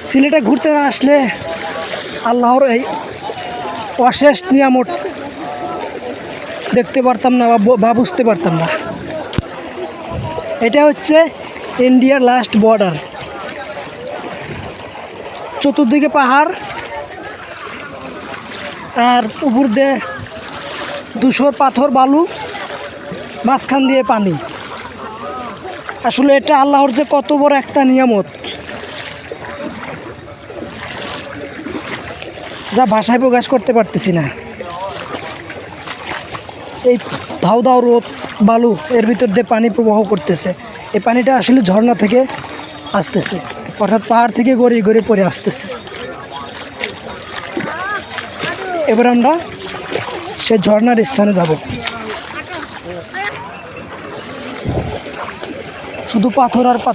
সিলেটে ঘুরতে না আসলে আল্লাহর এই অশেষ নিয়ামত দেখতে পারতাম না বা বুঝতে পারতাম না। এটা হচ্ছে ইন্ডিয়ার লাস্ট বর্ডার। চতুর্দিকে পাহাড় আর উপর দিয়ে ধূসর পাথর বালু, মাঝখান দিয়ে পানি। আসলে এটা আল্লাহর যে কত বড় একটা নিয়ামত, যা ভাষায় প্রকাশ করতে পারতেছি না। এই ধাউ ধাউ রোদ, বালু, এর ভিতর দিয়ে পানি প্রবাহ করতেছে। এই পানিটা আসলে ঝর্ণা থেকে আসতেছে, অর্থাৎ পাহাড় থেকে গড়িয়ে গড়িয়ে পড়ে আসতেছে। এবার আমরা সে ঝর্ণার স্থানে যাব। শুধু পাথর আর পাথর।